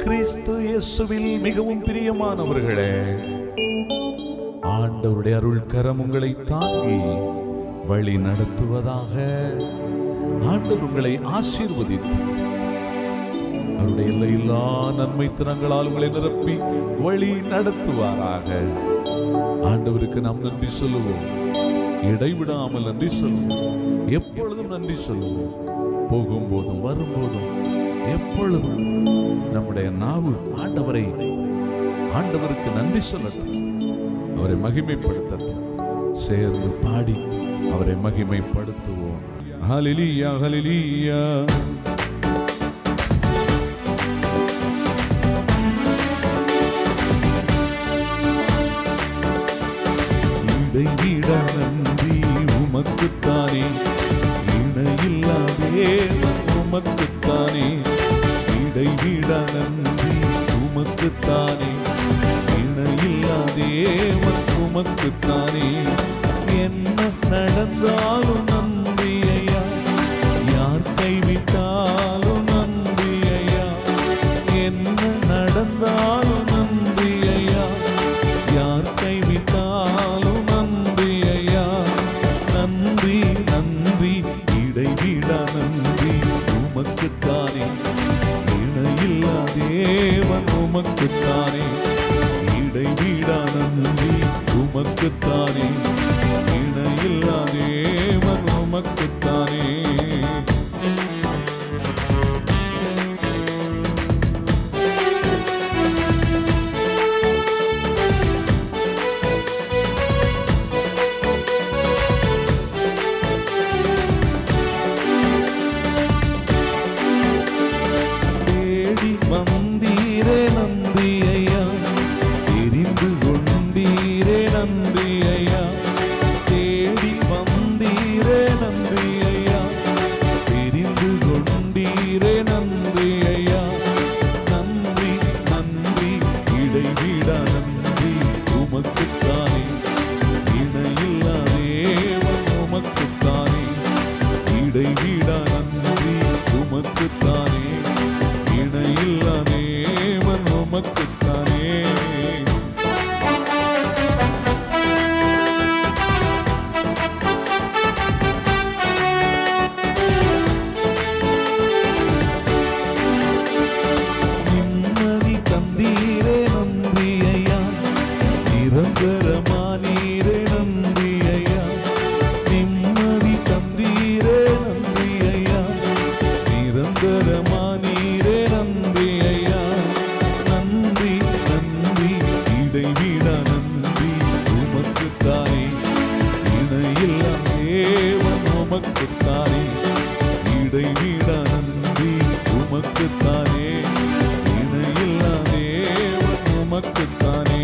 கிறிஸ்து இயேசுவில் மிகவும் பிரியமானவர்களே, ஆண்டவருடைய அருள் கரம் உங்களை தாங்கி வழி நடத்துவதாக. ஆண்டவர் உங்களை ஆசீர்வதித்து அவருடைய எல்லையில்லா நன்மை திறங்களால் உங்களை நிரப்பி வழி நடத்துவாராக. ஆண்டவருக்கு நாம் நன்றி சொல்லுவோம், இடைவிடாமல் நன்றி சொல்லுவோம், எப்பொழுதும் நன்றி சொல்லுவோம். போகும்போதும் வரும்போதும் எப்பொழுதும் நம்முடைய நாவு ஆண்டவருக்கு நன்றி சொல்லட்டும், அவரை மகிமைப்படுத்தட்டும். சேர்ந்து பாடி அவரை மகிமைப்படுத்துவோம். ஹல்லேலூயா, ஹல்லேலூயா. இடைவிடா நன்றி உமக்குத்தானே, இணையில்லா தேவன் உமக்குத்தானே. இடைவிடா நன்றி உமக்குத்தானே, இணையில்லா தேவன் உமக்குத்தானே. என்ன நடந்தாலும் நன்றி ஐயா, யார் கைவிட்டாலும் நன்றி ஐயா. என்ன நடந்தாலும் நன்றி ஐயா, யார் கைவிட்டாலும் நன்றி ஐயா. நன்றி நன்றி இடைவிடா நன்றி உமக்குத்தானே, இணையில்லா தேவன் உமக்குத்தானே. இடைவிடா நன்றி உமக்குத்தானே, இணையில்லா தேவன் உமக்குத்தானே. தேடி வந்தீரே நன்றி ஐயா, தெரிந்து கொண்டீரே நன்றி ஐயா. தேடி வந்தீரே நன்றி ஐயா, தெரிந்து கொண்டீரே நன்றி ஐயா. நன்றி நன்றி இடைவிடா நன்றி உமக்குத்தானே, இணையில்லா தேவன் உமக்குத்தானே. இடைவிடா நன்றி உமக்குத்தானே, இணையில்லா தேவன் உமக்குத்தானே. நிம்மதி தந்தீரே நன்றி ஐயா, நிரந்தரமானீரே நன்றி ஐயா. நிம்மதி தந்தீரே நன்றி ஐயா, நிரந்தரமானீரே நன்றி ஐயா. நன்றி நன்றி இடைவிடா நன்றி உமக்குத்தானே, இணையில்லா தேவன் உமக்குத்தானே. இடைவிடா நன்றி உமக்குத்தானே, இணையில்லா தேவன் உமக்குத்தானே.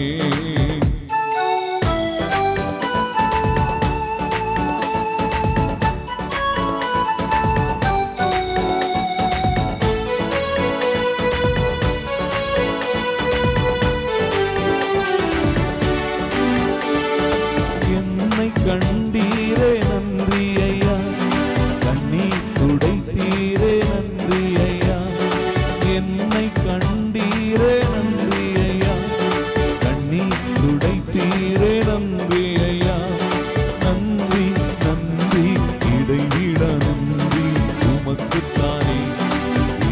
என்னை கண்டீரே நன்றி ஐயா, கண்ணீர் துடைத்தீரே நன்றி ஐயா. என்னை கண்டீரே நன்றி ஐயா, கண்ணீர் துடைத்தீரே நன்றி ஐயா. நன்றி நன்றி இடைவிடா நன்றி உமக்குத்தானே,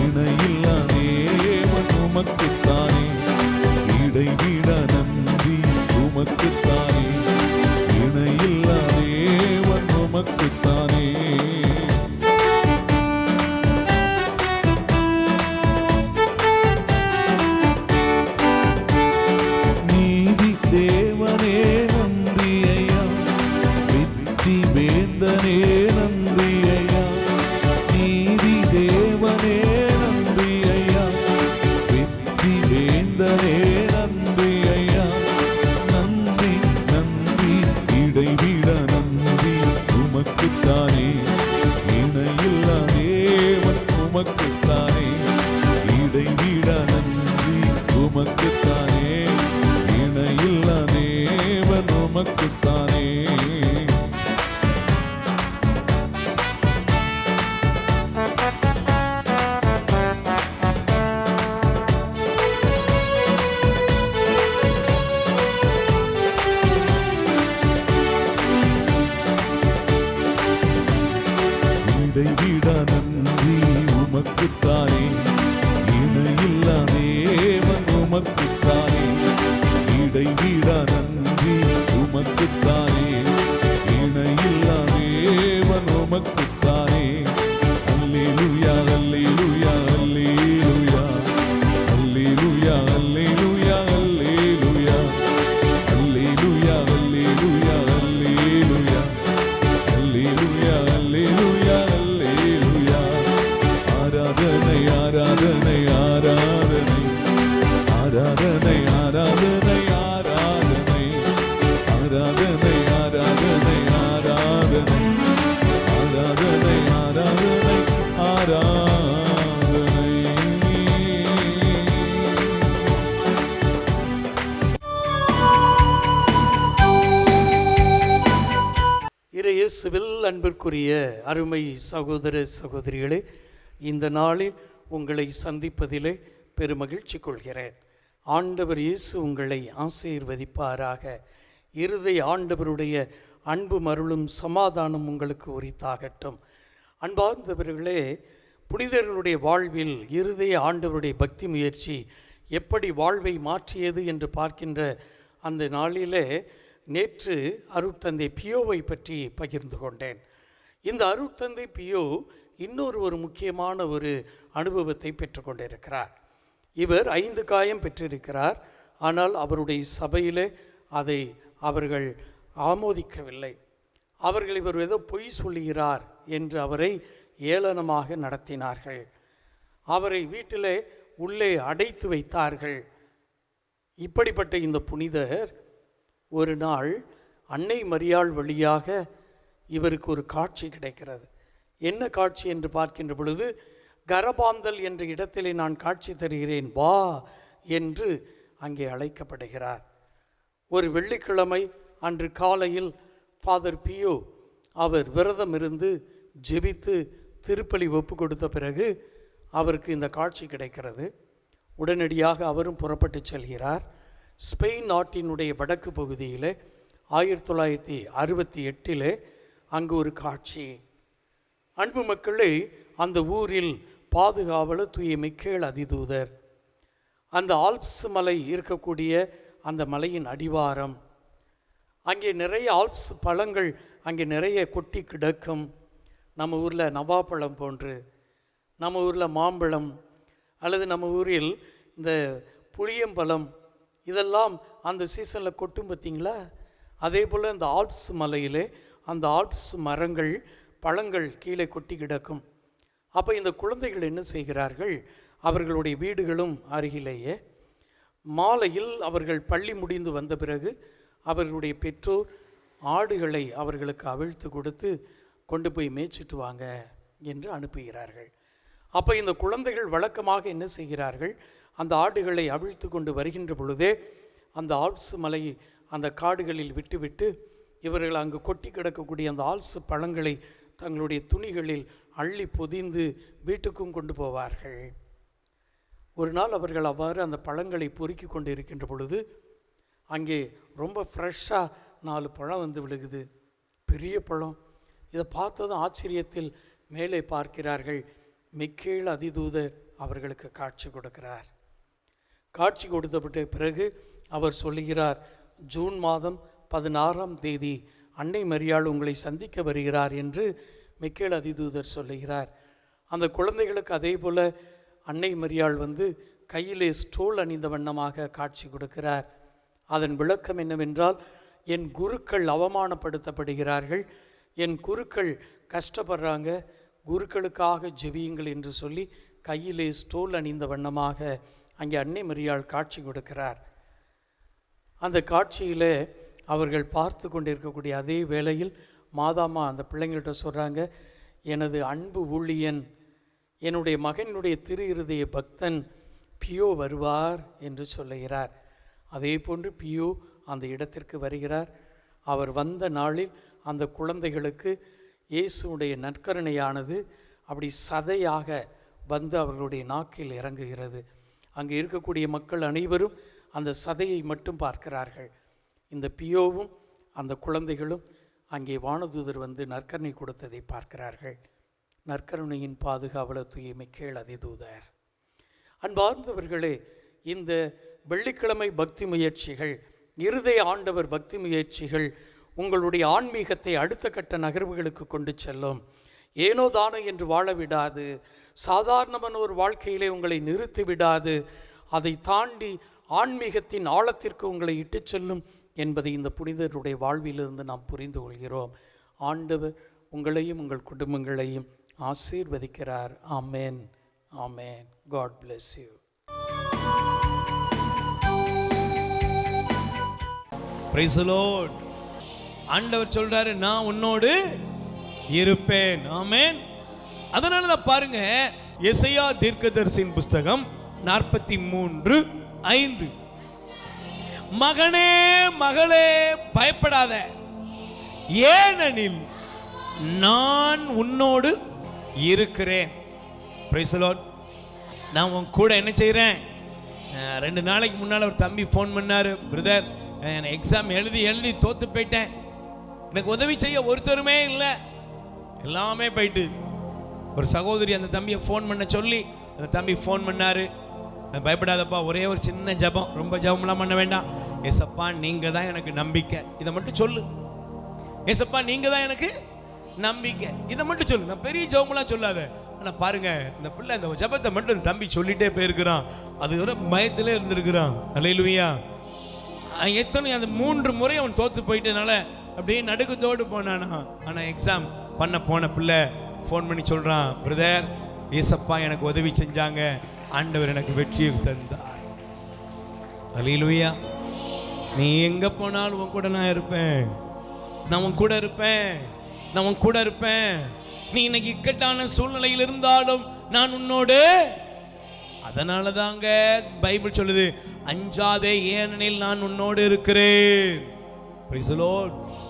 இணையில்லா தேவன் உமக்குத்தானே. இடைவிடா நன்றி உமக்குத்தானே, இணையில்லா தேவன் உமக்குத்தானே. நீதி தேவனே நன்றி ஐயா, வெற்றி வேந்தனே நன்றி ஐயா. நீதி தேவனே நன்றி ஐயா, வெற்றி இடைவிடா நன்றி உமக்குத்தானே, இணையில்லா தேவன் உமக்குத்தானே. இடைவிடா நன்றி உமக்குத்தானே, இணையில்லா தேவன் உமக்குத்தானே. அல்லேலூயா அல்லேலூயா அல்லேலூயா அல்லேலூயா அல்லேலூயா அல்லேலூயா அல்லேலூயா அல்லேலூயா அல்லேலூயா அல்லேலூயா அல்லேலூயா அல்லேலூயா. ஆராதனை ஆராதனை ஆராதனை ஆராதனை ஆராதனை ஆராதனை ஆராதனை ஆராதனை ஆராதனை ஆராதனை ஆராதனை ஆராதனை. இயேசுவில் அன்பிற்குரிய அருமை சகோதர சகோதரிகளே, இந்த நாளில் உங்களை சந்திப்பதிலே பெருமகிழ்ச்சி கொள்கிறேன். ஆண்டவர் இயேசு உங்களை ஆசீர்வதிப்பாராக. இருதய ஆண்டவருடைய அன்பு மருளும் சமாதானம் உங்களுக்கு உரித்தாகட்டும். அன்பார்ந்தவர்களே, புனிதர்களுடைய வாழ்வில் இருதய ஆண்டவருடைய பக்தி முயற்சி எப்படி வாழ்வை மாற்றியது என்று பார்க்கின்ற அந்த நாளிலே நேற்று அருட்தந்தை பியோவை பற்றி பகிர்ந்து கொண்டேன். இந்த அருட்தந்தை பியோ இன்னொரு முக்கியமான ஒரு அனுபவத்தை பெற்றுக்கொண்டிருக்கிறார். இவர் 5 காயம் பெற்றிருக்கிறார். ஆனால் அவருடைய சபையிலே அதை அவர்கள் ஆமோதிக்கவில்லை. அவர்கள் இவர் ஏதோ பொய் சொல்லுகிறார் என்று அவரை ஏளனமாக நடத்தினார்கள். அவரை வீட்டிலே உள்ளே அடைத்து வைத்தார்கள். இப்படிப்பட்ட இந்த புனிதர் ஒரு நாள் அன்னை மரியாள் வழியாக இவருக்கு ஒரு காட்சி கிடைக்கிறது. என்ன காட்சி என்று பார்க்கின்ற பொழுது, கரபாந்தல் என்ற இடத்திலே நான் காட்சி தருகிறேன் வா என்று அங்கே அழைக்கப்படுகிறார். ஒரு வெள்ளிக்கிழமை அன்று காலையில் ஃபாதர் பியோ அவர் விரதம் இருந்து ஜெபித்து திருப்பலி ஒப்பு கொடுத்த பிறகு அவருக்கு இந்த காட்சி கிடைக்கிறது. உடனடியாக அவரும் புறப்பட்டு செல்கிறார். ஸ்பெயின் நாட்டினுடைய வடக்கு பகுதியில் 1968 அங்கு ஒரு காட்சி. அன்பு மக்களே, அந்த ஊரில் பாதுகாவலர் தூய மிக்கேல் அதிதூதர். அந்த ஆல்ப்ஸ் மலை இருக்கக்கூடிய அந்த மலையின் அடிவாரம், அங்கே நிறைய ஆல்ப்ஸ் பழங்கள் அங்கே நிறைய கொட்டி கிடக்கும். நம்ம ஊரில் நவாப்பழம் போன்று, நம்ம ஊரில் மாம்பழம், அல்லது நம்ம ஊரில் இந்த புளியம்பழம், இதெல்லாம் அந்த சீசனில் கொட்டும் பார்த்தீங்களா? அதே போல் அந்த ஆல்ப்ஸ் மலையிலே அந்த ஆல்ப்ஸ் மரங்கள் பழங்கள் கீழே கொட்டி கிடக்கும். அப்போ இந்த குழந்தைகள் என்ன செய்கிறார்கள், அவர்களுடைய வீடுகளும் அருகிலேயே மாலையில் அவர்கள் பள்ளி முடிந்து வந்த பிறகு அவர்களுடைய பெற்றோர் ஆடுகளை அவர்களுக்கு அவிழ்த்து கொடுத்து கொண்டு போய் மேய்ச்சிட்டு வாங்க என்று அனுப்புகிறார்கள். அப்போ இந்த குழந்தைகள் வழக்கமாக என்ன செய்கிறார்கள், அந்த ஆடுகளை அவிழ்த்து கொண்டு வருகின்ற பொழுதே அந்த ஆல்ப்ஸ் மலை அந்த காடுகளில் விட்டுவிட்டு இவர்கள் அங்கு கொட்டி கிடக்கக்கூடிய அந்த ஆல்ப்ஸ் பழங்களை தங்களுடைய துணிகளில் அள்ளி பொதிந்து வீட்டுக்கும் கொண்டு போவார்கள். ஒரு நாள் அவர்கள் அவ்வாறு அந்த பழங்களை பொறுக்கி கொண்டு இருக்கின்ற பொழுது அங்கே ரொம்ப ஃப்ரெஷ்ஷாக 4 பழம் வந்து விழுகுது. பெரிய பழம். இதை பார்த்ததும் ஆச்சரியத்தில் மேலே பார்க்கிறார்கள். மிக்கேல் அதிதூதர் அவர்களுக்கு காட்சி கொடுக்கிறார். காட்சி கொடுத்தப்பட்ட பிறகு அவர் சொல்லுகிறார், ஜூன் மாதம் 16ஆம் தேதி அன்னை மரியாள் உங்களை சந்திக்க வருகிறார் என்று மிக்கேல் அதிதூதர் சொல்லுகிறார். அந்த குழந்தைகளுக்கு அதே போல் அன்னை மரியாள் வந்து கையிலே ஸ்டோல் அணிந்த வண்ணமாக காட்சி கொடுக்கிறார். அதன் விளக்கம் என்னவென்றால், என் குருக்கள் அவமானப்படுத்தப்படுகிறார்கள், என் குருக்கள் கஷ்டப்படுறாங்க, குருக்களுக்காக ஜெபியுங்கள் என்று சொல்லி கையிலே ஸ்டோல் அணிந்த வண்ணமாக அங்கே அன்னை மரியாள் காட்சி கொடுக்கிறார். அந்த காட்சியில் அவர்கள் பார்த்து கொண்டிருக்கக்கூடிய அதே வேளையில் மாதாமா அந்த பிள்ளைங்கள்ட்ட சொல்கிறாங்க, எனது அன்பு ஊழியன், என்னுடைய மகனுடைய திரு இருதய பக்தன் பியோ வருவார் என்று சொல்லுகிறார். அதே போன்று பியோ அந்த இடத்திற்கு வருகிறார். அவர் வந்த நாளில் அந்த குழந்தைகளுக்கு இயேசுடைய நற்கருணையானது அப்படி சதையாக வந்து அவர்களுடைய நாக்கில் இறங்குகிறது. அங்கே இருக்கக்கூடிய மக்கள் அனைவரும் அந்த சதையை மட்டும் பார்க்கிறார்கள். இந்த பியோவும் அந்த குழந்தைகளும் அங்கே வானதூதர் வந்து நற்கருணை கொடுத்ததை பார்க்கிறார்கள். நற்கருணையின் பாதுகாவலர் தூய்மை கேள் அதிதூதர். அன்பார்ந்தவர்களே, இந்த வெள்ளிக்கிழமை பக்தி முயற்சிகள், இருதய ஆண்டவர் பக்தி முயற்சிகள் உங்களுடைய ஆன்மீகத்தை அடுத்த கட்ட நகர்வுகளுக்கு கொண்டு செல்லும். ஏனோ தானோ என்று வாழ விடாது, சாதாரணமான ஒரு வாழ்க்கையிலே உங்களை நிறுத்தி விடாது, அதை தாண்டி ஆன்மீகத்தின் ஆழத்திற்கு உங்களை இட்டு செல்லும் என்பதை இந்த புனிதருடைய வாழ்விலிருந்து நாம் புரிந்து கொள்கிறோம். ஆண்டவர் உங்களையும் உங்கள் குடும்பங்களையும் ஆசீர்வதிக்கிறார். Amen, amen. God bless you. Praise the Lord. ஆண்டவர் சொல்றாரு, நான் உன்னோடு இருப்பேன். ஆமென். அதனால தான் பாருங்க, எசையா தீர்க்கதரிசியின் புஸ்தகம் 43:5, மகனே மகளே பயப்படாத, ஏனெனில் நான் உன்னோடு இருக்கிறேன். Praise the Lord. நான் உன் கூட என்ன செய்கிறேன்? 2 நாளைக்கு முன்னால் ஒரு தம்பி ஃபோன் பண்ணார், பிரதர் எக்ஸாம் எழுதி தோற்று போயிட்டேன், எனக்கு உதவி செய்ய ஒருத்தருமே இல்லை, எல்லாமே போயிட்டு. ஒரு சகோதரி அந்த தம்பியை ஃபோன் பண்ண சொல்லி அந்த தம்பி ஃபோன் பண்ணார். பயப்படாதப்பா, ஒரே ஒரு சின்ன ஜபம், ரொம்ப ஜபம்லாம் பண்ண வேண்டாம். ஏசப்பா நீங்கள் தான் எனக்கு நம்பிக்கை, இதை மட்டும் சொல்லு. ஏசப்பா நீங்கள் தான் எனக்கு நம்பிக்கை, இதை மட்டும் சொல்லு. நான் பெரிய ஜபம்லாம் சொல்லாத. ஆனால் பாருங்க, இந்த பிள்ளை இந்த ஜபத்தை மட்டும் இந்த தம்பி சொல்லிட்டே போயிருக்கிறான். அது ஒரு பயத்திலே இருந்திருக்கிறான். அல்லேலூயா. எத்தனை அந்த 3 முறை அவன் தோற்று போயிட்டனால அப்படியே நடுக்கத்தோடு போனானா. ஆனால் எக்ஸாம் பண்ண போன பிள்ளை ஃபோன் பண்ணி சொல்கிறான், பிரதர் ஏசப்பா எனக்கு உதவி செஞ்சாங்க, ஆண்டவர் எனக்கு வெற்றியை தந்தார். அல்லேலூயா. நீ எங்கே போனாலும் உன் கூட நான் இருப்பேன், நான் உன் கூட இருப்பேன், நான் உன் கூட இருப்பேன். நீ இன்னைக்கு இக்கட்டான சூழ்நிலையில் இருந்தாலும் நான் உன்னோடு. அதனால தாங்க பைபிள் சொல்லுது, அஞ்சாதே ஏனெனில் நான் உன்னோடு இருக்கிறேன். Praise the Lord.